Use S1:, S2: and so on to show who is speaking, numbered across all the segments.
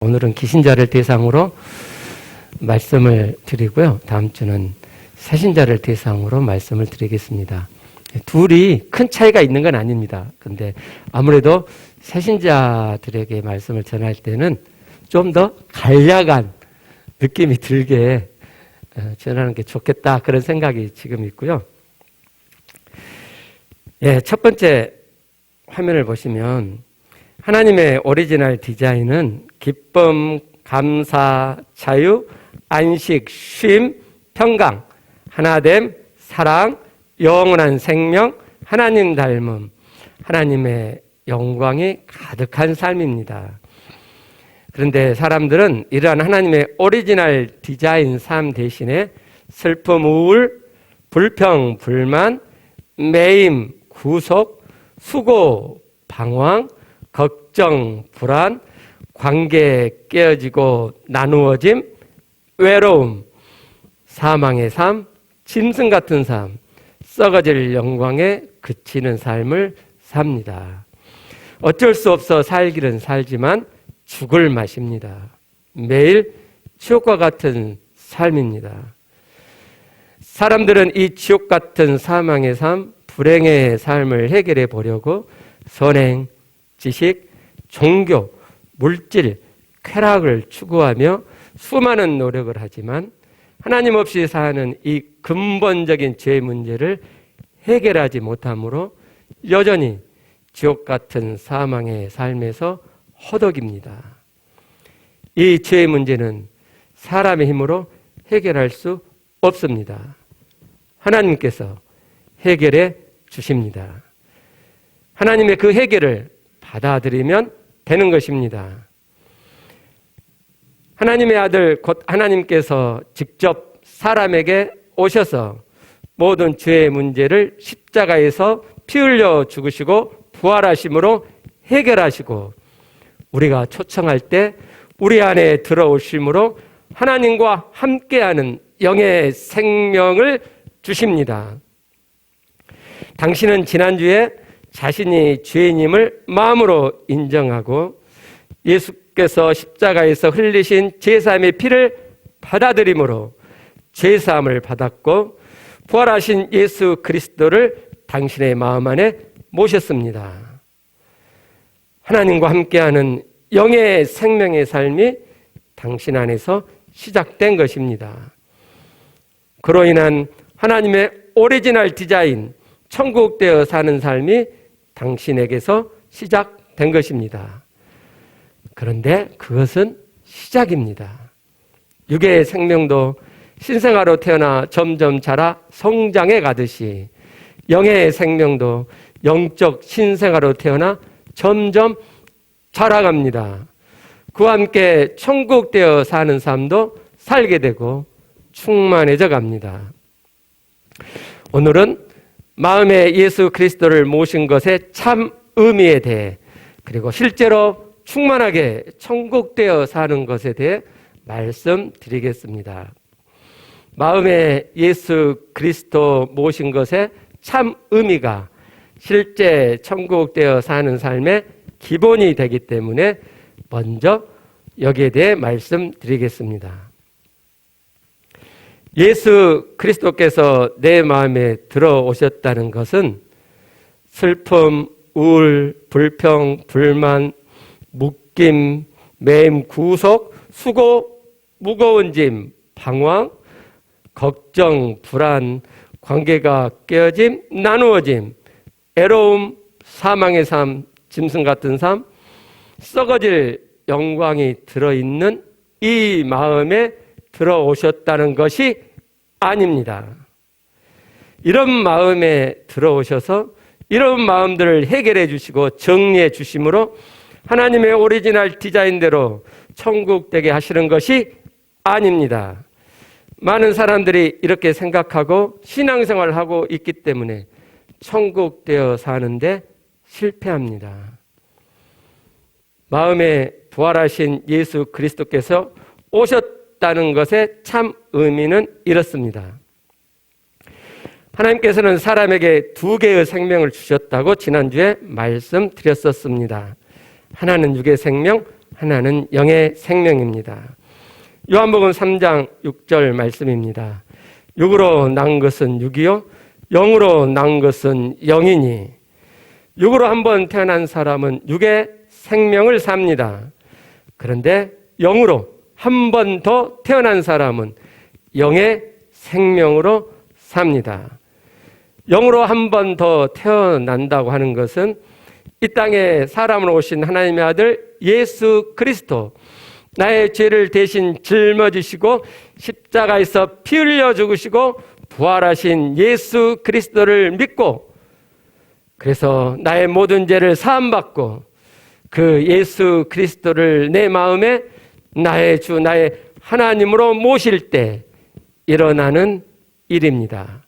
S1: 오늘은 기신자를 대상으로 말씀을 드리고요. 다음 주는 새신자를 대상으로 말씀을 드리겠습니다. 둘이 큰 차이가 있는 건 아닙니다. 근데 아무래도 새신자들에게 말씀을 전할 때는 좀 더 간략한 느낌이 들게 전하는 게 좋겠다, 그런 생각이 지금 있고요. 첫 번째 화면을 보시면 하나님의 오리지널 디자인은 기쁨, 감사, 자유, 안식, 쉼, 평강, 하나됨, 사랑, 영원한 생명, 하나님 닮음, 하나님의 영광이 가득한 삶입니다. 그런데 사람들은 이러한 하나님의 오리지널 디자인 삶 대신에 슬픔, 우울, 불평, 불만, 매임, 구속, 수고, 방황, 걱정, 불안, 관계 깨어지고 나누어짐, 외로움, 사망의 삶, 짐승 같은 삶, 썩어질 영광에 그치는 삶을 삽니다. 어쩔 수 없어 살기는 살지만 죽을 맛입니다. 매일 지옥과 같은 삶입니다. 사람들은 이 지옥 같은 사망의 삶, 불행의 삶을 해결해 보려고 선행, 지식, 종교, 물질, 쾌락을 추구하며 수많은 노력을 하지만 하나님 없이 사는 이 근본적인 죄 문제를 해결하지 못하므로 여전히 지옥 같은 사망의 삶에서 허덕입니다. 이 죄의 문제는 사람의 힘으로 해결할 수 없습니다. 하나님께서 해결해 주십니다. 하나님의 그 해결을 받아들이면 되는 것입니다. 하나님의 아들 곧 하나님께서 직접 사람에게 오셔서 모든 죄의 문제를 십자가에서 피 흘려 죽으시고 부활하심으로 해결하시고 우리가 초청할 때 우리 안에 들어오심으로 하나님과 함께하는 영의 생명을 주십니다. 당신은 지난주에 자신이 죄인임을 마음으로 인정하고 예수께서 십자가에서 흘리신 제사함의 피를 받아들임으로 제사함을 받았고 부활하신 예수 그리스도를 당신의 마음 안에 모셨습니다. 하나님과 함께하는 영의 생명의 삶이 당신 안에서 시작된 것입니다. 그로 인한 하나님의 오리지널 디자인, 천국 되어 사는 삶이 당신에게서 시작된 것입니다. 그런데 그것은 시작입니다. 육의 생명도 신생아로 태어나 점점 자라 성장해 가듯이 영의 생명도 영적 신생아로 태어나 점점 자라갑니다. 그와 함께 천국 되어 사는 삶도 살게 되고 충만해져 갑니다. 오늘은 마음에 예수 그리스도를 모신 것의 참 의미에 대해, 그리고 실제로 충만하게 천국 되어 사는 것에 대해 말씀드리겠습니다. 마음에 예수 그리스도 모신 것의 참 의미가 실제 천국 되어 사는 삶의 기본이 되기 때문에 먼저 여기에 대해 말씀드리겠습니다. 예수 그리스도께서 내 마음에 들어오셨다는 것은 슬픔, 우울, 불평, 불만, 묶임, 매임, 구속, 수고, 무거운 짐, 방황, 걱정, 불안, 관계가 깨어짐, 나누어짐, 애로움, 사망의 삶, 짐승 같은 삶, 썩어질 영광이 들어있는 이 마음에 들어오셨다는 것이 아닙니다. 이런 마음에 들어오셔서 이런 마음들을 해결해 주시고 정리해 주심으로 하나님의 오리지널 디자인대로 천국 되게 하시는 것이 아닙니다. 많은 사람들이 이렇게 생각하고 신앙생활을 하고 있기 때문에 천국 되어 사는데 실패합니다. 마음에 부활하신 예수 그리스도께서 오셨다는 것의 참 의미는 이렇습니다. 하나님께서는 사람에게 두 개의 생명을 주셨다고 지난주에 말씀드렸었습니다. 하나는 육의 생명, 하나는 영의 생명입니다. 요한복음 3장 6절 말씀입니다. 육으로 낳은 것은 육이요 영으로 낳은 것은 영이니, 육으로 한번 태어난 사람은 육의 생명을 삽니다. 그런데 영으로 한 번 더 태어난 사람은 영의 생명으로 삽니다. 영으로 한 번 더 태어난다고 하는 것은 이 땅에 사람으로 오신 하나님의 아들 예수 그리스도, 나의 죄를 대신 짊어지시고 십자가에서 피 흘려 죽으시고 부활하신 예수 그리스도를 믿고, 그래서 나의 모든 죄를 사함받고 그 예수 그리스도를 내 마음에 나의 주, 나의 하나님으로 모실 때 일어나는 일입니다.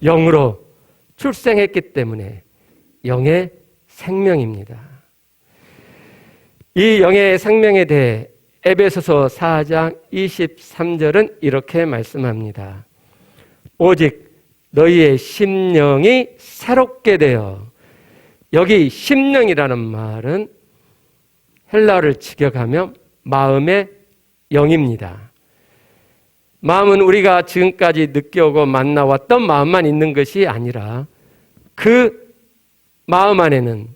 S1: 영으로 출생했기 때문에 영의 생명입니다. 이 영의 생명에 대해 에베소서 4장 23절은 이렇게 말씀합니다. 오직 너희의 심령이 새롭게 되어, 여기 심령이라는 말은 헬라어를 직역하면 마음의 영입니다. 마음은 우리가 지금까지 느껴오고 만나왔던 마음만 있는 것이 아니라 그 마음 안에는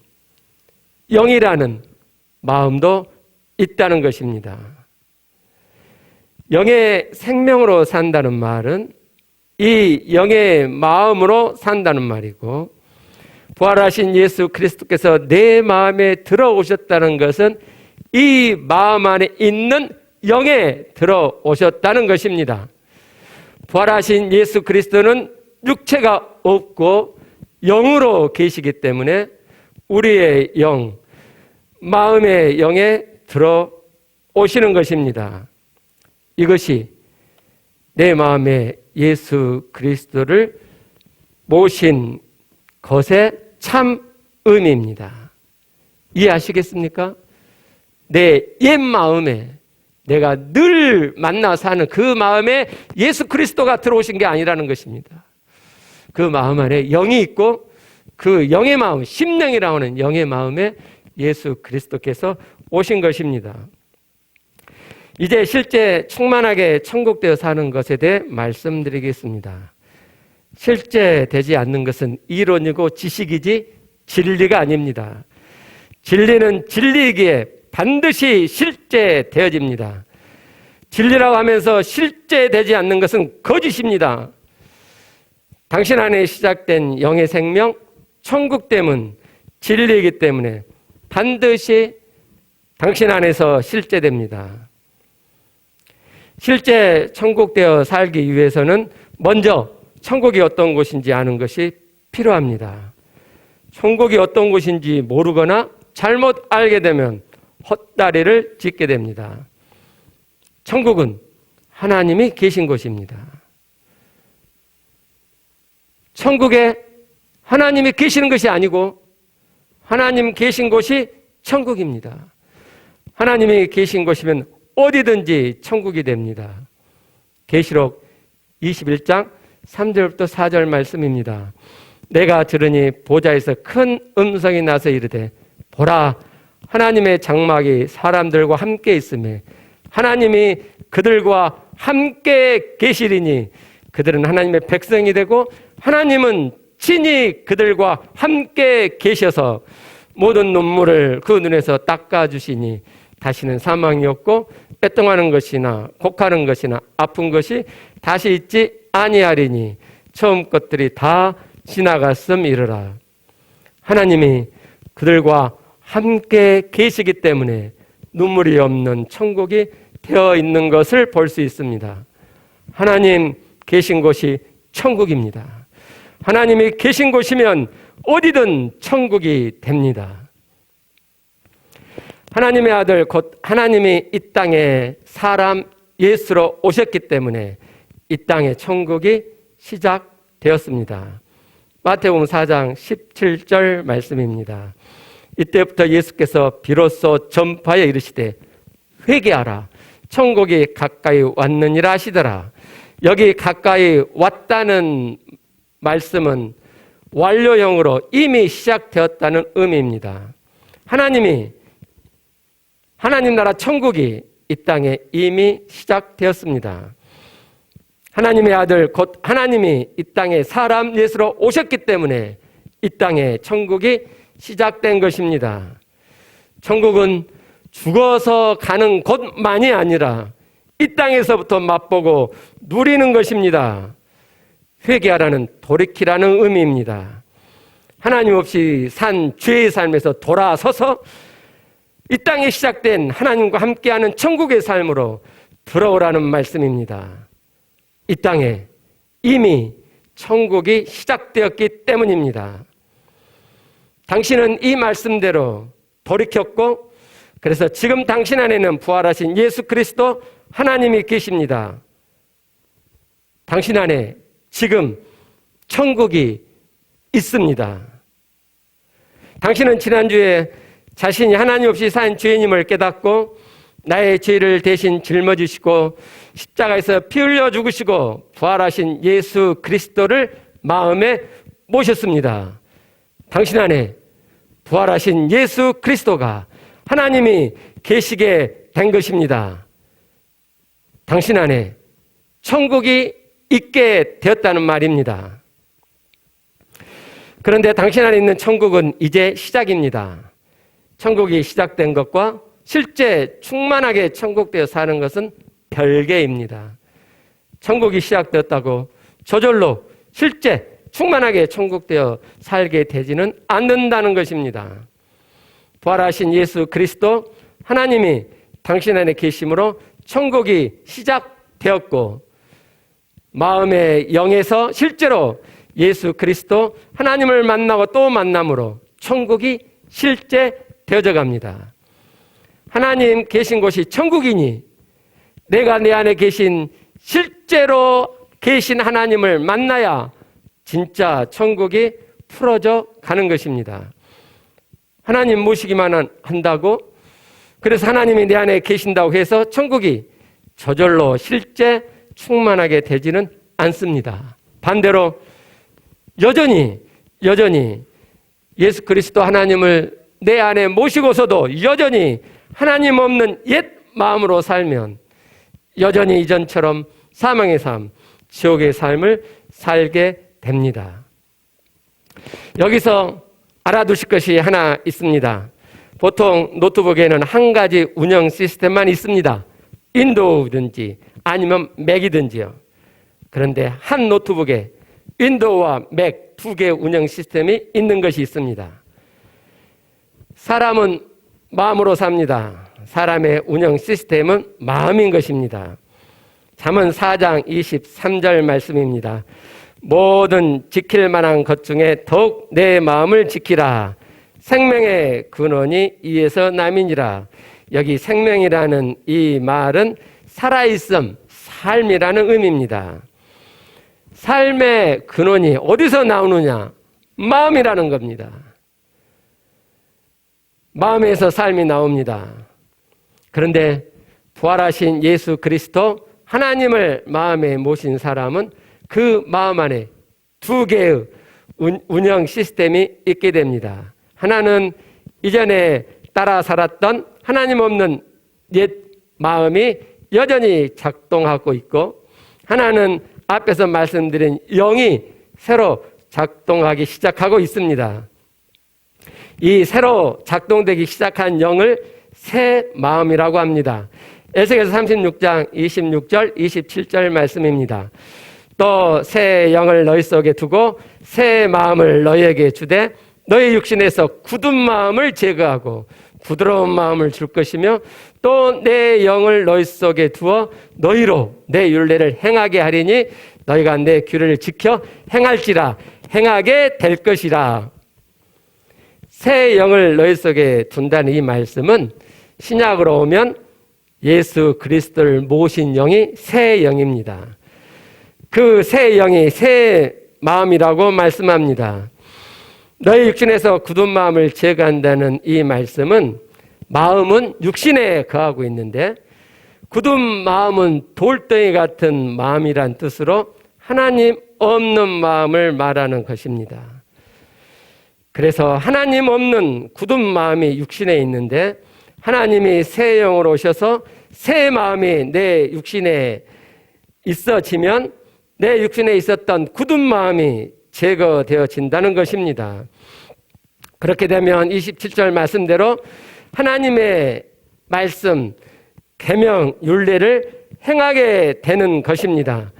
S1: 영이라는 마음도 있다는 것입니다. 영의 생명으로 산다는 말은 이 영의 마음으로 산다는 말이고, 부활하신 예수 그리스도께서 내 마음에 들어오셨다는 것은 이 마음 안에 있는 영에 들어오셨다는 것입니다. 부활하신 예수 그리스도는 육체가 없고 영으로 계시기 때문에 우리의 영, 마음의 영에 들어오시는 것입니다. 이것이 내 마음에 예수 그리스도를 모신 것의 참 의미입니다. 이해하시겠습니까? 내 옛 마음에, 내가 늘 만나 사는 그 마음에 예수 그리스도가 들어오신 게 아니라는 것입니다. 그 마음 안에 영이 있고 그 영의 마음, 심령이라고 하는 영의 마음에 예수 그리스도께서 오신 것입니다. 이제 실제 충만하게 천국되어 사는 것에 대해 말씀드리겠습니다. 실제 되지 않는 것은 이론이고 지식이지 진리가 아닙니다. 진리는 진리이기에 반드시 실제되어집니다. 진리라고 하면서 실제되지 않는 것은 거짓입니다. 당신 안에 시작된 영의 생명, 천국됨은 진리이기 때문에 반드시 당신 안에서 실제됩니다. 실제 천국되어 살기 위해서는 먼저 천국이 어떤 곳인지 아는 것이 필요합니다. 천국이 어떤 곳인지 모르거나 잘못 알게 되면 헛다리를 짚게 됩니다. 천국은 하나님이 계신 곳입니다. 천국에 하나님이 계시는 것이 아니고 하나님 계신 곳이 천국입니다. 하나님이 계신 곳이면 어디든지 천국이 됩니다. 계시록 21장 3절부터 4절 말씀입니다. 내가 들으니 보좌에서 큰 음성이 나서 이르되, 보라, 하나님의 장막이 사람들과 함께 있으며 하나님이 그들과 함께 계시리니 그들은 하나님의 백성이 되고 하나님은 친히 그들과 함께 계셔서 모든 눈물을 그 눈에서 닦아주시니 다시는 사망이 없고 애통하는 것이나 곡하는 것이나 아픈 것이 다시 있지 아니하리니 처음 것들이 다 지나갔음이르라. 하나님이 그들과 함께 계시기 때문에 눈물이 없는 천국이 되어 있는 것을 볼 수 있습니다. 하나님 계신 곳이 천국입니다. 하나님이 계신 곳이면 어디든 천국이 됩니다. 하나님의 아들 곧 하나님이 이 땅에 사람 예수로 오셨기 때문에 이 땅에 천국이 시작되었습니다. 마태복음 4장 17절 말씀입니다. 이때부터 예수께서 비로소 전파에 이르시되 회개하라, 천국이 가까이 왔느니라 하시더라. 여기 가까이 왔다는 말씀은 완료형으로 이미 시작되었다는 의미입니다. 하나님이 하나님 나라 천국이 이 땅에 이미 시작되었습니다. 하나님의 아들 곧 하나님이 이 땅에 사람 예수로 오셨기 때문에 이 땅에 천국이 시작된 것입니다. 천국은 죽어서 가는 곳만이 아니라 이 땅에서부터 맛보고 누리는 것입니다. 회개하라는 돌이키라는 의미입니다. 하나님 없이 산 죄의 삶에서 돌아서서 이 땅에 시작된 하나님과 함께하는 천국의 삶으로 들어오라는 말씀입니다. 이 땅에 이미 천국이 시작되었기 때문입니다. 당신은 이 말씀대로 돌이켰고, 그래서 지금 당신 안에는 부활하신 예수 그리스도 하나님이 계십니다. 당신 안에 지금 천국이 있습니다. 당신은 지난주에 자신이 하나님 없이 산 죄인임을 깨닫고 나의 죄를 대신 짊어지시고 십자가에서 피 흘려 죽으시고 부활하신 예수 그리스도를 마음에 모셨습니다. 당신 안에 부활하신 예수 그리스도가 하나님이 계시게 된 것입니다. 당신 안에 천국이 있게 되었다는 말입니다. 그런데 당신 안에 있는 천국은 이제 시작입니다. 천국이 시작된 것과 실제 충만하게 천국되어 사는 것은 별개입니다. 천국이 시작되었다고 저절로 실제 충만하게 천국되어 살게 되지는 않는다는 것입니다. 부활하신 예수 그리스도 하나님이 당신 안에 계심으로 천국이 시작되었고, 마음의 영에서 실제로 예수 그리스도 하나님을 만나고 또 만남으로 천국이 실제 되어져 갑니다. 하나님 계신 곳이 천국이니 내가 내 안에 계신 실제로 계신 하나님을 만나야 진짜 천국이 풀어져 가는 것입니다. 하나님 모시기만 한다고, 그래서 하나님이 내 안에 계신다고 해서 천국이 저절로 실제 충만하게 되지는 않습니다. 반대로 여전히 예수 그리스도 하나님을 내 안에 모시고서도 여전히 하나님 없는 옛 마음으로 살면 여전히 이전처럼 사망의 삶, 지옥의 삶을 살게 됩니다. 여기서 알아두실 것이 하나 있습니다. 보통 노트북에는 한 가지 운영 시스템만 있습니다. 윈도우든지 아니면 맥이든지요. 그런데 한 노트북에 윈도우와 맥 두 개의 운영 시스템이 있는 것이 있습니다. 사람은 마음으로 삽니다. 사람의 운영 시스템은 마음인 것입니다. 잠언 4장 23절 말씀입니다. 모든 지킬 만한 것 중에 더욱 내 마음을 지키라. 생명의 근원이 이에서 남이니라. 여기 생명이라는 이 말은 살아있음, 삶이라는 의미입니다. 삶의 근원이 어디서 나오느냐? 마음이라는 겁니다. 마음에서 삶이 나옵니다. 그런데 부활하신 예수 그리스도 하나님을 마음에 모신 사람은 그 마음 안에 두 개의 운영 시스템이 있게 됩니다. 하나는 이전에 따라 살았던 하나님 없는 옛 마음이 여전히 작동하고 있고, 하나는 앞에서 말씀드린 영이 새로 작동하기 시작하고 있습니다. 이 새로 작동되기 시작한 영을 새 마음이라고 합니다. 에스겔서 36장 26절 27절 말씀입니다. 또 새 영을 너희 속에 두고 새 마음을 너희에게 주되 너희 육신에서 굳은 마음을 제거하고 부드러운 마음을 줄 것이며 또 내 영을 너희 속에 두어 너희로 내 율례를 행하게 하리니 너희가 내 규례를 지켜 행할지라 행하게 될 것이라. 새 영을 너희 속에 둔다는 이 말씀은 신약으로 오면 예수 그리스도를 모신 영이 새 영입니다. 그 새 영이 새 마음이라고 말씀합니다. 너희 육신에서 굳은 마음을 제거한다는 이 말씀은, 마음은 육신에 거하고 있는데 굳은 마음은 돌덩이 같은 마음이란 뜻으로 하나님 없는 마음을 말하는 것입니다. 그래서 하나님 없는 굳은 마음이 육신에 있는데 하나님이 새 영으로 오셔서 새 마음이 내 육신에 있어지면 내 육신에 있었던 굳은 마음이 제거되어진다는 것입니다. 그렇게 되면 27절 말씀대로 하나님의 말씀, 계명, 율례를 행하게 되는 것입니다.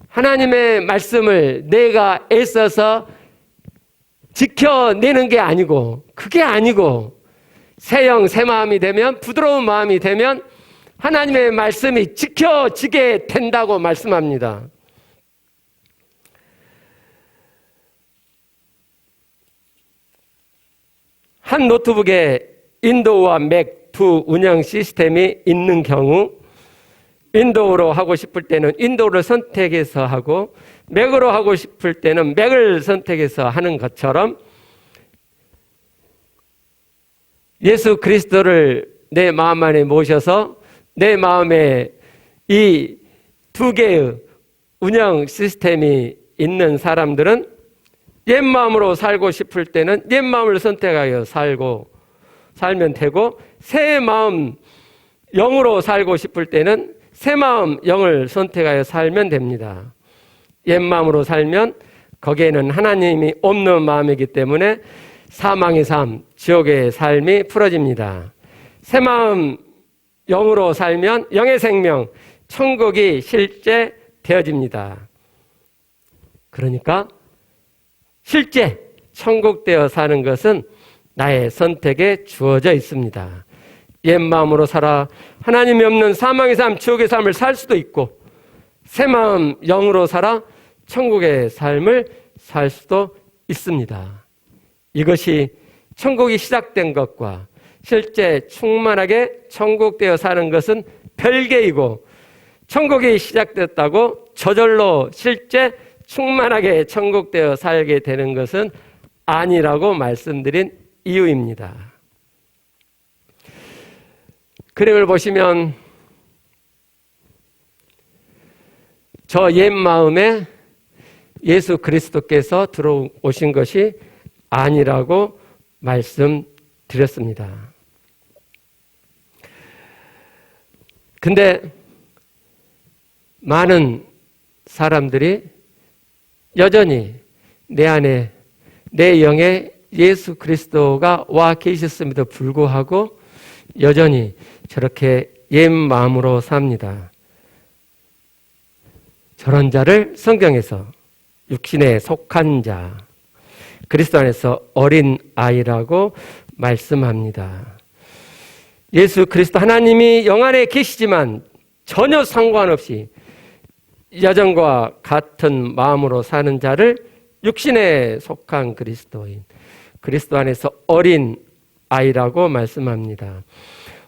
S1: 하나님의 말씀을 내가 애써서 지켜내는 게 아니고, 그게 아니고, 새 영, 새 마음이 되면, 부드러운 마음이 되면 하나님의 말씀이 지켜지게 된다고 말씀합니다. 한 노트북에 윈도우와 맥 두 운영 시스템이 있는 경우 윈도우로 하고 싶을 때는 윈도우를 선택해서 하고 맥으로 하고 싶을 때는 맥을 선택해서 하는 것처럼 예수 그리스도를 내 마음 안에 모셔서 내 마음에 이 두 개의 운영 시스템이 있는 사람들은 옛 마음으로 살고 싶을 때는 옛 마음을 선택하여 살면 되고, 새 마음 영으로 살고 싶을 때는 새 마음 영을 선택하여 살면 됩니다. 옛 마음으로 살면 거기에는 하나님이 없는 마음이기 때문에 사망의 삶, 지옥의 삶이 풀어집니다. 새 마음 영으로 살면 영의 생명, 천국이 실제 되어집니다. 그러니까 실제 천국 되어 사는 것은 나의 선택에 주어져 있습니다. 옛 마음으로 살아 하나님이 없는 사망의 삶, 지옥의 삶을 살 수도 있고, 새 마음 영으로 살아 천국의 삶을 살 수도 있습니다. 이것이 천국이 시작된 것과 실제 충만하게 천국 되어 사는 것은 별개이고, 천국이 시작됐다고 저절로 실제 충만하게 천국 되어 살게 되는 것은 아니라고 말씀드린 이유입니다. 그림을 보시면 저 옛 마음에 예수 그리스도께서 들어오신 것이 아니라고 말씀드렸습니다. 근데 많은 사람들이 여전히 내 안에, 내 영에 예수 그리스도가 와 계셨음에도 불구하고 여전히 저렇게 옛 마음으로 삽니다. 저런 자를 성경에서 육신에 속한 자, 그리스도 안에서 어린 아이라고 말씀합니다. 예수 그리스도 하나님이 영 안에 계시지만 전혀 상관없이 여전과 같은 마음으로 사는 자를 육신에 속한 그리스도인, 그리스도 안에서 어린 아이라고 말씀합니다.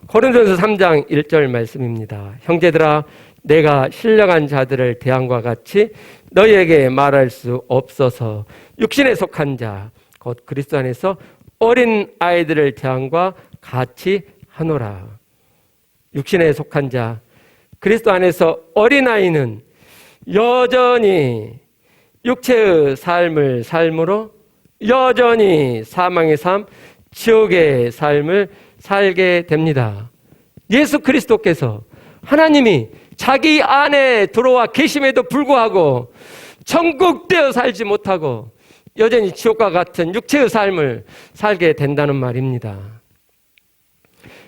S1: 고린도전서 3장 1절 말씀입니다. 형제들아, 내가 신령한 자들을 대함과 같이 너희에게 말할 수 없어서 육신에 속한 자, 곧 그리스도 안에서 어린 아이들을 대함과 같이 하노라. 육신에 속한 자, 그리스도 안에서 어린 아이는 여전히 육체의 삶을 삶으로 여전히 사망의 삶, 지옥의 삶을 살게 됩니다. 예수 그리스도께서 하나님이 자기 안에 들어와 계심에도 불구하고 천국되어 살지 못하고 여전히 지옥과 같은 육체의 삶을 살게 된다는 말입니다.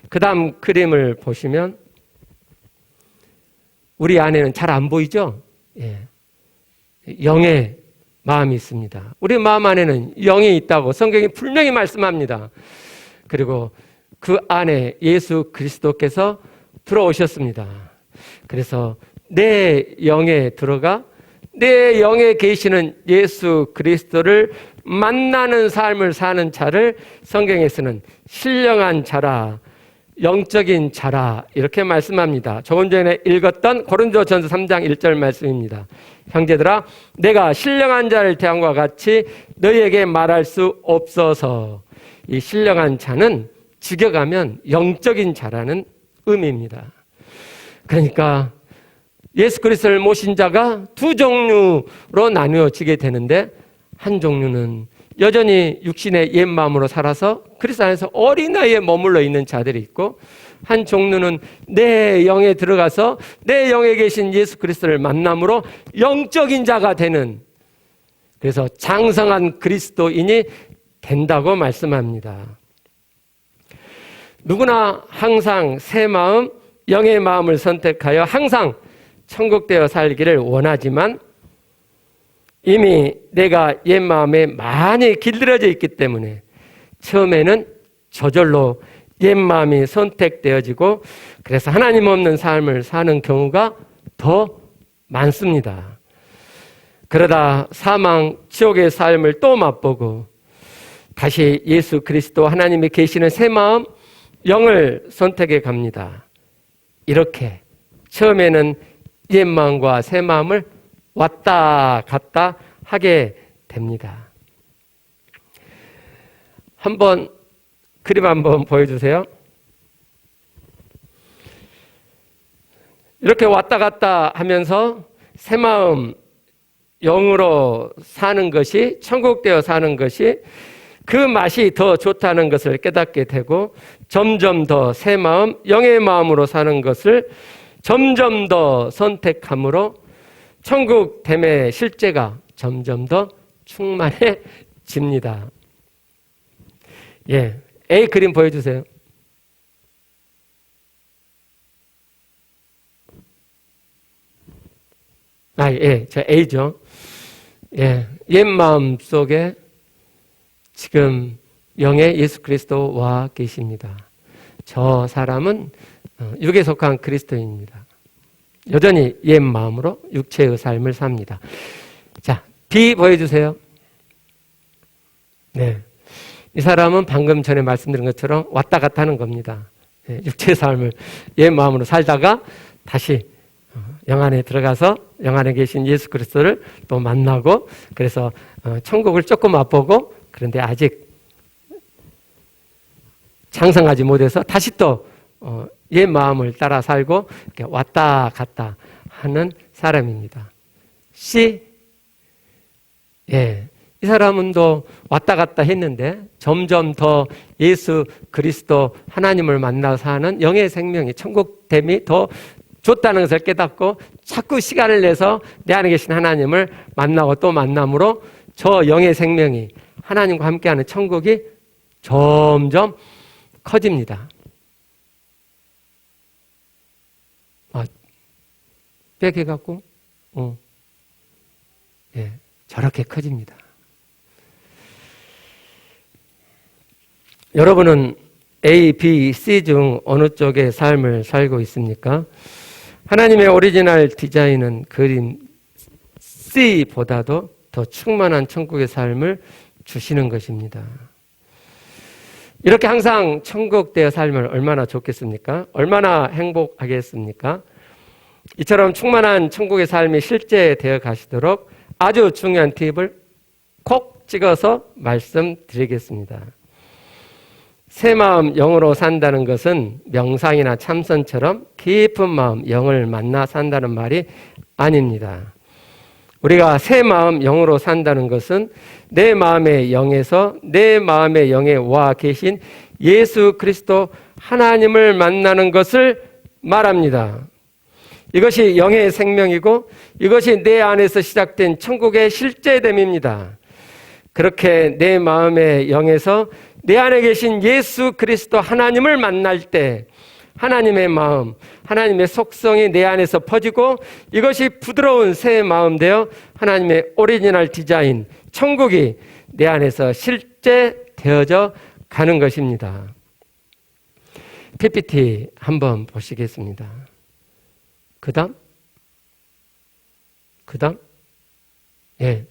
S1: 그 다음 그림을 보시면 우리 안에는 잘 안 보이죠? 예. 영의 마음이 있습니다. 우리 마음 안에는 영이 있다고 성경이 분명히 말씀합니다. 그리고 그 안에 예수 그리스도께서 들어오셨습니다. 그래서 내 영에 들어가 내 영에 계시는 예수 그리스도를 만나는 삶을 사는 자를 성경에서는 신령한 자라, 영적인 자라 이렇게 말씀합니다. 조금 전에 읽었던 고린도전서 3장 1절 말씀입니다. 형제들아, 내가 신령한 자를 대함과 같이 너희에게 말할 수 없어서. 이 신령한 자는 직역하면 영적인 자라는 의미입니다. 그러니까 예수 그리스도를 모신 자가 두 종류로 나누어지게 되는데, 한 종류는 여전히 육신의 옛 마음으로 살아서 그리스도 안에서 어린 나이에 머물러 있는 자들이 있고, 한 종류는 내 영에 들어가서 내 영에 계신 예수 그리스도를 만남으로 영적인 자가 되는, 그래서 장성한 그리스도인이 된다고 말씀합니다. 누구나 항상 새 마음, 영의 마음을 선택하여 항상 천국되어 살기를 원하지만 이미 내가 옛 마음에 많이 길들여져 있기 때문에 처음에는 저절로 옛 마음이 선택되어지고, 그래서 하나님 없는 삶을 사는 경우가 더 많습니다. 그러다 사망, 지옥의 삶을 또 맛보고 다시 예수 그리스도 하나님이 계시는 새 마음, 영을 선택해 갑니다. 이렇게 처음에는 옛 마음과 새 마음을 왔다 갔다 하게 됩니다. 한번 그림 한번 보여주세요. 이렇게 왔다 갔다 하면서 새 마음, 영으로 사는 것이, 천국되어 사는 것이 그 맛이 더 좋다는 것을 깨닫게 되고, 점점 더 새 마음, 영의 마음으로 사는 것을 점점 더 선택함으로 천국됨의 실제가 점점 더 충만해집니다. 예, A 그림 보여주세요. 예, 저 A죠. 예, 옛 마음 속에 지금 영의 예수 그리스도 와 계십니다. 저 사람은 육에 속한 그리스도인입니다. 여전히 옛 마음으로 육체의 삶을 삽니다. 자, B 보여주세요. 네, 이 사람은 방금 전에 말씀드린 것처럼 왔다 갔다 하는 겁니다. 예, 육체의 삶을 옛 마음으로 살다가 다시 영 안에 들어가서 영 안에 계신 예수 그리스도를 또 만나고, 그래서 천국을 조금 맛보고, 그런데 아직 장성하지 못해서 다시 또 옛 마음을 따라 살고 이렇게 왔다 갔다 하는 사람입니다. C, 예, 이 사람은 또 왔다 갔다 했는데 점점 더 예수 그리스도 하나님을 만나서 사는 영의 생명이, 천국됨이 더 좋다는 것을 깨닫고 자꾸 시간을 내서 내 안에 계신 하나님을 만나고 또 만남으로 저 영의 생명이, 하나님과 함께하는 천국이 점점 커집니다. 빽해갖고, 예, 저렇게 커집니다. 여러분은 A, B, C 중 어느 쪽의 삶을 살고 있습니까? 하나님의 오리지널 디자인은 그림 C보다도 더 충만한 천국의 삶을 주시는 것입니다. 이렇게 항상 천국되어 살면 얼마나 좋겠습니까? 얼마나 행복하겠습니까? 이처럼 충만한 천국의 삶이 실제되어 가시도록 아주 중요한 팁을 콕 찍어서 말씀드리겠습니다. 새 마음 영으로 산다는 것은 명상이나 참선처럼 깊은 마음 영을 만나 산다는 말이 아닙니다. 우리가 새 마음 영으로 산다는 것은 내 마음의 영에서 내 마음의 영에 와 계신 예수 그리스도 하나님을 만나는 것을 말합니다. 이것이 영의 생명이고 이것이 내 안에서 시작된 천국의 실제됨입니다. 그렇게 내 마음의 영에서 내 안에 계신 예수 그리스도 하나님을 만날 때 하나님의 마음, 하나님의 속성이 내 안에서 퍼지고 이것이 부드러운 새 마음 되어 하나님의 오리지널 디자인, 천국이 내 안에서 실제되어져 가는 것입니다. PPT 한번 보시겠습니다. 그 다음? 예.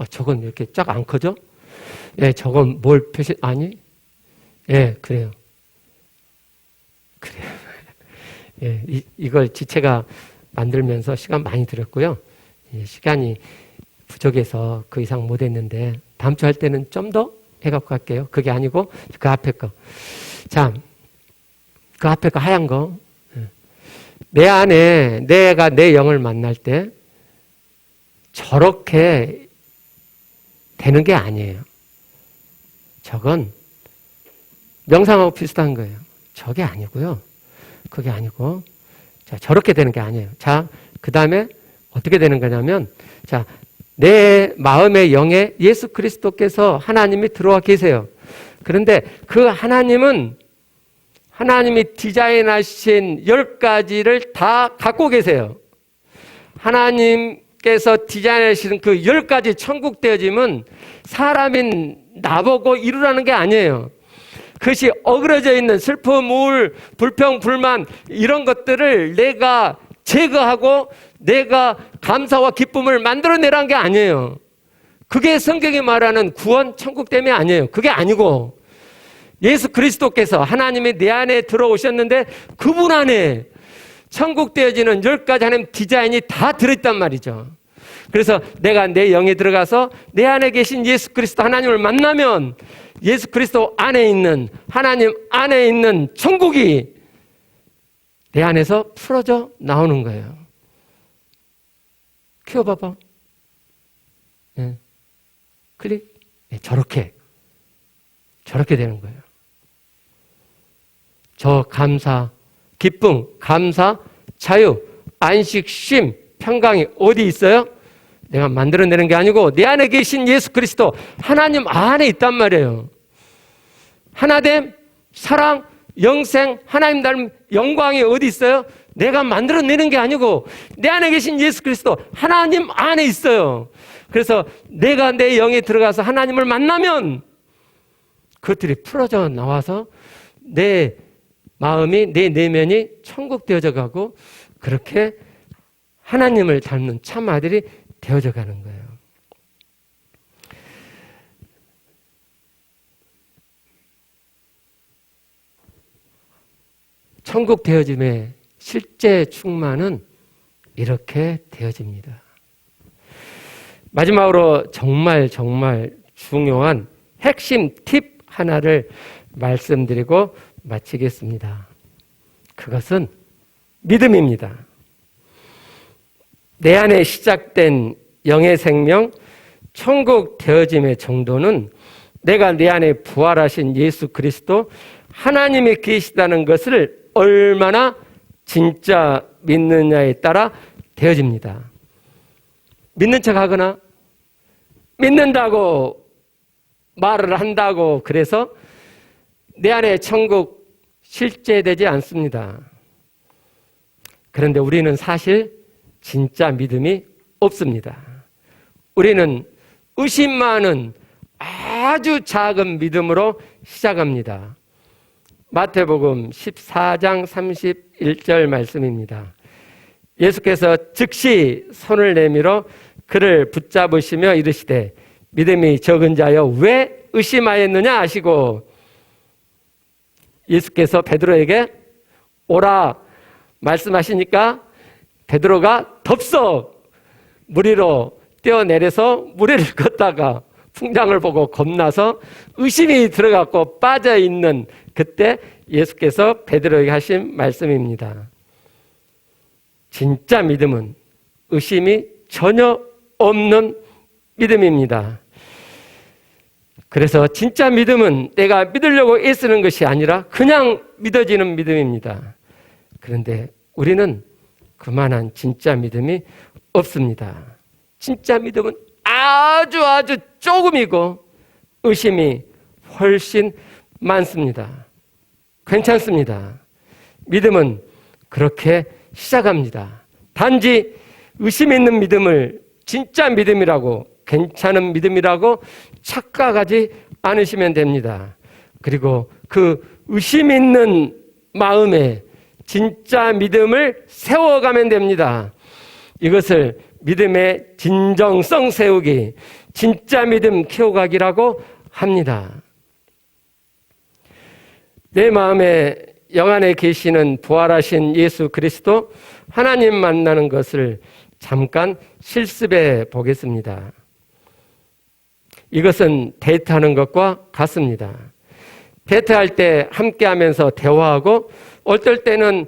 S1: 저건 이렇게 쫙 안 커져? 예, 저건 뭘 표시, 아니? 예, 그래요. 예, 이걸 지체가 만들면서 시간 많이 들었고요. 예, 시간이 부족해서 그 이상 못 했는데, 다음 주 할 때는 좀 더 해갖고 갈게요. 그게 아니고, 그 앞에 거. 자, 그 앞에 거 하얀 거. 내 안에 내가 내 영을 만날 때 저렇게 되는 게 아니에요. 저건 명상하고 비슷한 거예요. 저게 아니고요. 그게 아니고, 자, 저렇게 되는 게 아니에요. 자, 그 다음에 어떻게 되는 거냐면, 자, 내 마음의 영에 예수 그리스도께서 하나님이 들어와 계세요. 그런데 그 하나님은 하나님이 디자인하신 10가지를 다 갖고 계세요. 하나님께서 디자인하신 그 10가지 천국 되어짐은 사람인 나보고 이루라는 게 아니에요. 그것이 어그러져 있는 슬픔, 우울, 불평, 불만 이런 것들을 내가 제거하고 내가 감사와 기쁨을 만들어내라는 게 아니에요. 그게 성경이 말하는 구원, 천국 때문이 아니에요. 그게 아니고 예수 그리스도께서 하나님이 내 안에 들어오셨는데 그분 안에 천국 되어지는 10가지 하나님 디자인이 다 들어있단 말이죠. 그래서 내가 내 영에 들어가서 내 안에 계신 예수 그리스도 하나님을 만나면 예수 그리스도 안에 있는 하나님 안에 있는 천국이 내 안에서 풀어져 나오는 거예요. 키워봐봐. 네. 클릭. 네, 저렇게 되는 거예요. 저 감사, 기쁨, 감사, 자유, 안식, 쉼, 평강이 어디 있어요? 내가 만들어내는 게 아니고 내 안에 계신 예수 그리스도 하나님 안에 있단 말이에요. 하나됨, 사랑, 영생, 하나님 닮은 영광이 어디 있어요? 내가 만들어내는 게 아니고 내 안에 계신 예수 그리스도 하나님 안에 있어요. 그래서 내가 내 영에 들어가서 하나님을 만나면 그것들이 풀어져 나와서 내 마음이, 내 내면이 천국 되어져 가고 그렇게 하나님을 닮는 참 아들이 되어져 가는 거예요. 천국 되어짐의 실제 충만은 이렇게 되어집니다. 마지막으로 정말 중요한 핵심 팁 하나를 말씀드리고 마치겠습니다. 그것은 믿음입니다. 내 안에 시작된 영의 생명, 천국 되어짐의 정도는 내가 내 안에 부활하신 예수 그리스도 하나님이 계시다는 것을 얼마나 진짜 믿느냐에 따라 되어집니다. 믿는 척 하거나 믿는다고 말을 한다고 그래서 내 안에 천국 실제되지 않습니다. 그런데 우리는 사실 진짜 믿음이 없습니다. 우리는 의심 많은 아주 작은 믿음으로 시작합니다. 마태복음 14장 31절 말씀입니다. 예수께서 즉시 손을 내밀어 그를 붙잡으시며 이르시되 믿음이 적은 자여 왜 의심하였느냐 하시고 예수께서 베드로에게 오라 말씀하시니까 베드로가 덥석 물 위로 뛰어내려서 물 위를 걷다가 풍랑을 보고 겁나서 의심이 들어갔고 빠져있는 그때 예수께서 베드로에게 하신 말씀입니다. 진짜 믿음은 의심이 전혀 없는 믿음입니다. 그래서 진짜 믿음은 내가 믿으려고 애쓰는 것이 아니라 그냥 믿어지는 믿음입니다. 그런데 우리는 그만한 진짜 믿음이 없습니다. 진짜 믿음은 아주 조금이고 의심이 훨씬 많습니다. 괜찮습니다. 믿음은 그렇게 시작합니다. 단지 의심 있는 믿음을 진짜 믿음이라고 괜찮은 믿음이라고 착각하지 않으시면 됩니다. 그리고 그 의심 있는 마음에 진짜 믿음을 세워가면 됩니다. 이것을 믿음의 진정성 세우기, 진짜 믿음 키워가기라고 합니다. 내 마음에 영 안에 계시는 부활하신 예수 그리스도 하나님 만나는 것을 잠깐 실습해 보겠습니다. 이것은 데이트하는 것과 같습니다. 데이트할 때 함께하면서 대화하고 어떨 때는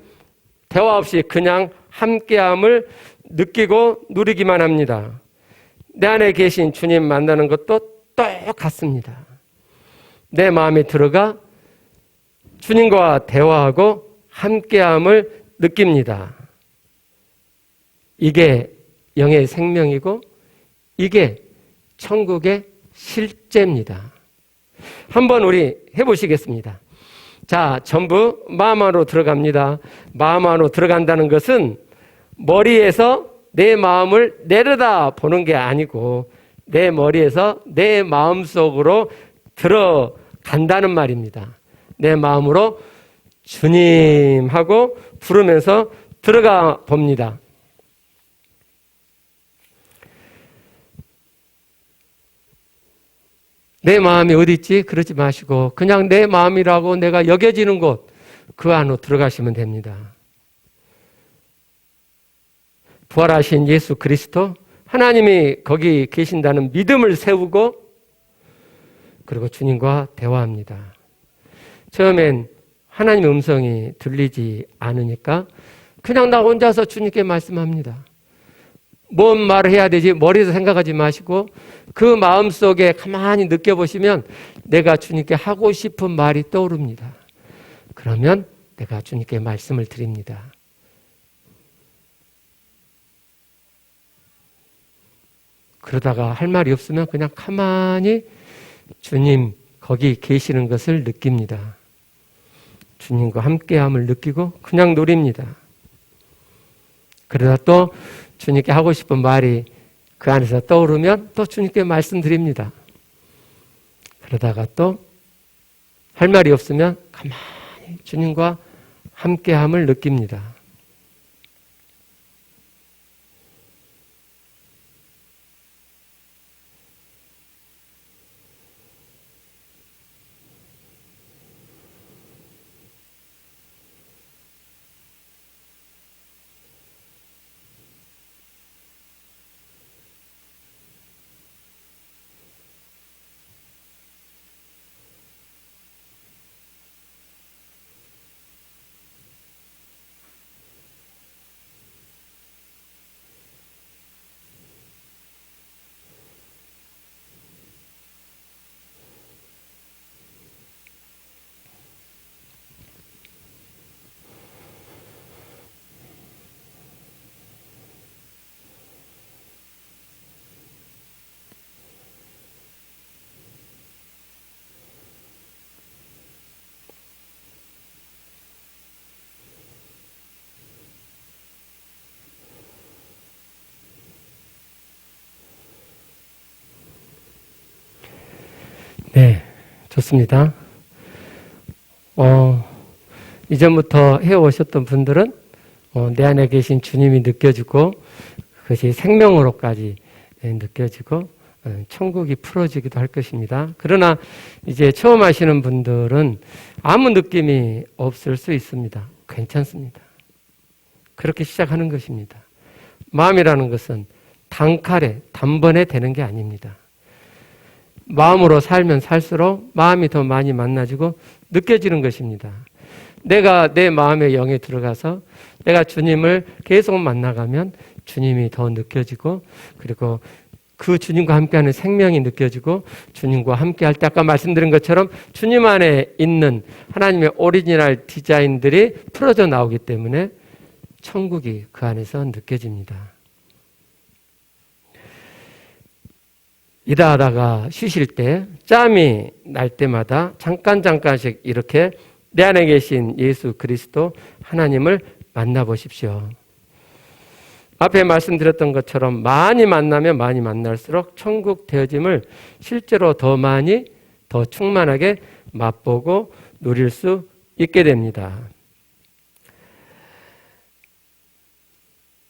S1: 대화 없이 그냥 함께함을 느끼고 누리기만 합니다. 내 안에 계신 주님 만나는 것도 같습니다. 내 마음에 들어가 주님과 대화하고 함께함을 느낍니다. 이게 영의 생명이고 이게 천국의 실제입니다. 한번 우리 해보시겠습니다. 자, 전부 마음 안으로 들어갑니다. 마음 안으로 들어간다는 것은 머리에서 내 마음을 내려다 보는 게 아니고 내 머리에서 내 마음속으로 들어간다는 말입니다. 내 마음으로 주님 하고 부르면서 들어가 봅니다. 내 마음이 어디 있지? 그러지 마시고 그냥 내 마음이라고 내가 여겨지는 곳, 그 안으로 들어가시면 됩니다. 부활하신 예수 그리스도, 하나님이 거기 계신다는 믿음을 세우고 그리고 주님과 대화합니다. 처음엔 하나님의 음성이 들리지 않으니까 그냥 나 혼자서 주님께 말씀합니다. 뭔 말을 해야 되지? 머리에서 생각하지 마시고 그 마음속에 가만히 느껴보시면 내가 주님께 하고 싶은 말이 떠오릅니다. 그러면 내가 주님께 말씀을 드립니다. 그러다가 할 말이 없으면 그냥 가만히 주님 거기 계시는 것을 느낍니다. 주님과 함께함을 느끼고 그냥 누립니다. 그러다 또 주님께 하고 싶은 말이 그 안에서 떠오르면 또 주님께 말씀드립니다. 그러다가 또 할 말이 없으면 가만히 주님과 함께함을 느낍니다. 네, 좋습니다. 이전부터 해오셨던 분들은 내 안에 계신 주님이 느껴지고 그것이 생명으로까지 느껴지고 천국이 풀어지기도 할 것입니다. 그러나 이제 처음 하시는 분들은 아무 느낌이 없을 수 있습니다. 괜찮습니다. 그렇게 시작하는 것입니다. 마음이라는 것은 단칼에 단번에 되는 게 아닙니다. 마음으로 살면 살수록 마음이 더 많이 만나지고 느껴지는 것입니다. 내가 내 마음의 영에 들어가서 내가 주님을 계속 만나가면 주님이 더 느껴지고 그리고 그 주님과 함께하는 생명이 느껴지고 주님과 함께할 때 아까 말씀드린 것처럼 주님 안에 있는 하나님의 오리지널 디자인들이 풀어져 나오기 때문에 천국이 그 안에서 느껴집니다. 일하다가 쉬실 때 짬이 날 때마다 잠깐씩 이렇게 내 안에 계신 예수 그리스도 하나님을 만나보십시오. 앞에 말씀드렸던 것처럼 많이 만나면 많이 만날수록 천국 되어짐을 실제로 더 많이 더 충만하게 맛보고 누릴 수 있게 됩니다.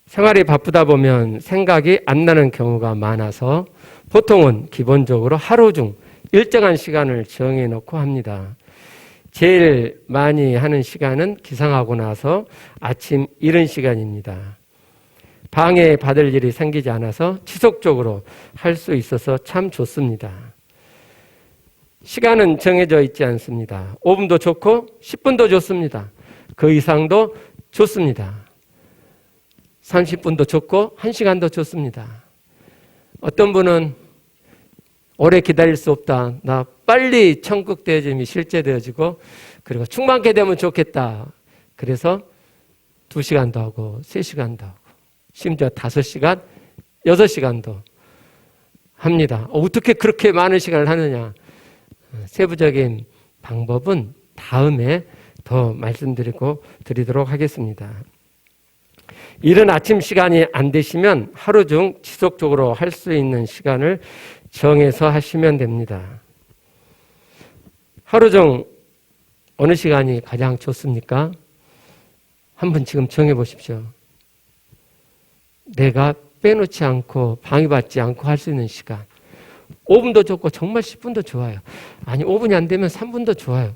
S1: 생활이 바쁘다 보면 생각이 안 나는 경우가 많아서 보통은 기본적으로 하루 중 일정한 시간을 정해 놓고 합니다. 제일 많이 하는 시간은 기상하고 나서 아침 이른 시간입니다. 방해받을 일이 생기지 않아서 지속적으로 할 수 있어서 참 좋습니다. 시간은 정해져 있지 않습니다. 5분도 좋고 10분도 좋습니다. 그 이상도 좋습니다. 30분도 좋고 1시간도 좋습니다. 어떤 분은 오래 기다릴 수 없다. 나 빨리 천국 되어짐이 실제되어지고 그리고 충만케 되면 좋겠다. 그래서 2시간도 하고 3시간도 하고 심지어 5시간, 6시간도 합니다. 어떻게 그렇게 많은 시간을 하느냐. 세부적인 방법은 다음에 더 드리도록 하겠습니다. 이른 아침 시간이 안 되시면 하루 중 지속적으로 할 수 있는 시간을 정해서 하시면 됩니다. 하루 중 어느 시간이 가장 좋습니까? 한번 지금 정해 보십시오. 내가 빼놓지 않고 방해받지 않고 할 수 있는 시간. 5분도 좋고 정말 10분도 좋아요. 아니 5분이 안 되면 3분도 좋아요.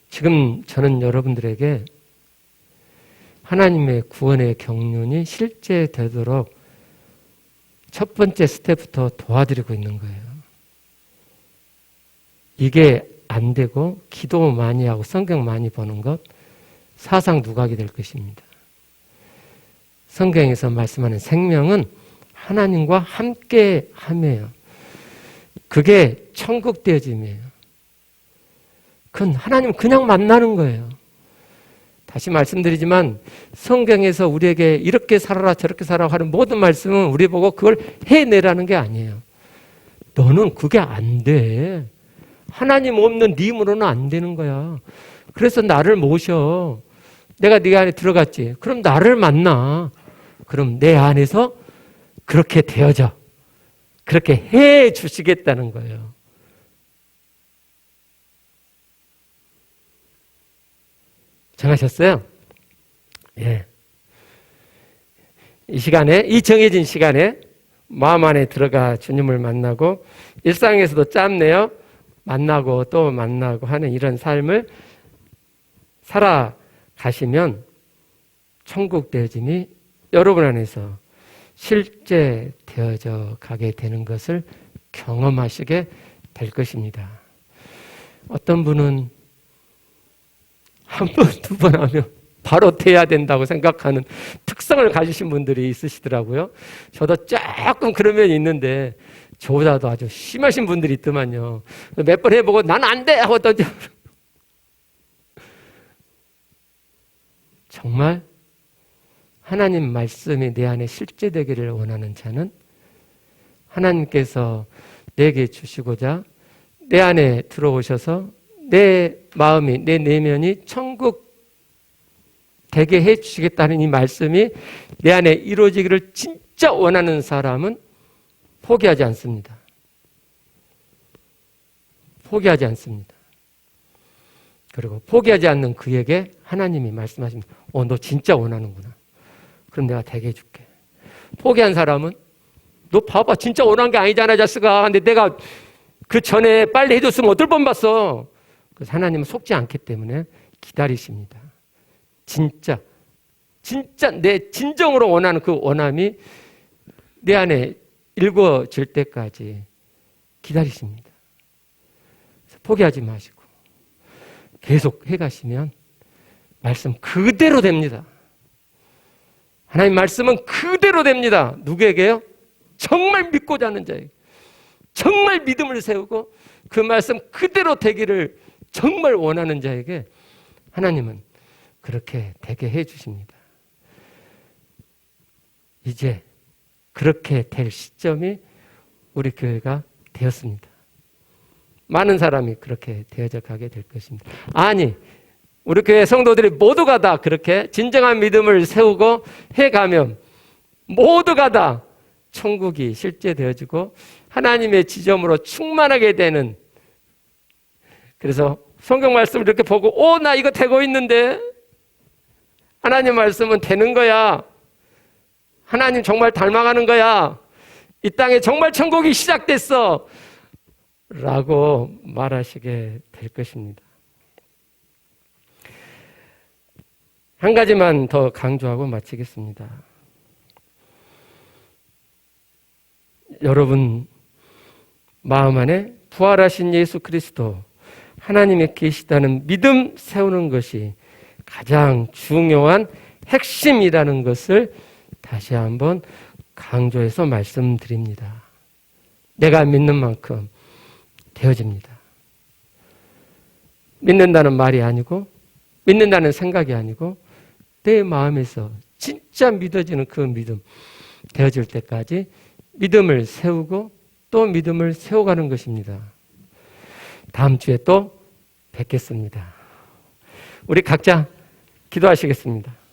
S1: 지금 저는 여러분들에게 하나님의 구원의 경륜이 실제되도록 첫 번째 스텝부터 도와드리고 있는 거예요. 이게 안 되고 기도 많이 하고 성경 많이 보는 것 사상 누각이 될 것입니다. 성경에서 말씀하는 생명은 하나님과 함께 함이에요. 그게 천국 되어짐이에요. 그건 하나님 그냥 만나는 거예요. 다시 말씀드리지만 성경에서 우리에게 이렇게 살아라 저렇게 살아라 하는 모든 말씀은 우리 보고 그걸 해내라는 게 아니에요. 너는 그게 안 돼. 하나님 없는 네 힘으로는 안 되는 거야. 그래서 나를 모셔. 내가 네 안에 들어갔지. 그럼 나를 만나. 그럼 내 안에서 그렇게 되어져. 그렇게 해 주시겠다는 거예요. 정하셨어요? 예. 이 시간에, 이 정해진 시간에 마음 안에 들어가 주님을 만나고 일상에서도 짬내요. 만나고 또 만나고 하는 이런 삶을 살아가시면 천국 되어짐이 여러분 안에서 실제 되어져 가게 되는 것을 경험하시게 될 것입니다. 어떤 분은 한 번, 2번 하면 바로 돼야 된다고 생각하는 특성을 가지신 분들이 있으시더라고요. 저도 조금 그런 면이 있는데 저보다도 아주 심하신 분들이 있더만요. 몇 번 해보고 난 안 돼! 하고 던져. 정말 하나님 말씀이 내 안에 실제되기를 원하는 자는 하나님께서 내게 주시고자 내 안에 들어오셔서 내 마음이, 내 내면이 천국 되게 해 주시겠다는 이 말씀이 내 안에 이루어지기를 진짜 원하는 사람은 포기하지 않습니다. 포기하지 않습니다. 그리고 포기하지 않는 그에게 하나님이 말씀하십니다. 너 진짜 원하는구나. 그럼 내가 되게 해줄게. 포기한 사람은 너 봐봐. 진짜 원한 게 아니잖아, 자식아. 근데 내가 그 전에 빨리 해줬으면 어떨 뻔 봤어. 그래서 하나님은 속지 않기 때문에 기다리십니다. 진짜 내 진정으로 원하는 그 원함이 내 안에 일궈질 때까지 기다리십니다. 그래서 포기하지 마시고 계속 해가시면 말씀 그대로 됩니다. 하나님 말씀은 그대로 됩니다. 누구에게요? 정말 믿고자 하는 자에게. 정말 믿음을 세우고 그 말씀 그대로 되기를 정말 원하는 자에게 하나님은 그렇게 되게 해 주십니다. 이제 그렇게 될 시점이 우리 교회가 되었습니다. 많은 사람이 그렇게 되어져 가게 될 것입니다. 아니, 우리 교회 성도들이 모두가 다 그렇게 진정한 믿음을 세우고 해가면 모두가 다 천국이 실제되어지고 하나님의 지점으로 충만하게 되는, 그래서 성경 말씀을 이렇게 보고 나 이거 되고 있는데 하나님 말씀은 되는 거야. 하나님 정말 닮아가는 거야. 이 땅에 정말 천국이 시작됐어. 라고 말하시게 될 것입니다. 한 가지만 더 강조하고 마치겠습니다. 여러분 마음 안에 부활하신 예수 그리스도 하나님의 계시다는 믿음 세우는 것이 가장 중요한 핵심이라는 것을 다시 한번 강조해서 말씀드립니다. 내가 믿는 만큼 되어집니다. 믿는다는 말이 아니고 믿는다는 생각이 아니고 내 마음에서 진짜 믿어지는 그 믿음 되어질 때까지 믿음을 세우고 또 믿음을 세워가는 것입니다. 다음 주에 또 뵙겠습니다. 우리 각자 기도하시겠습니다.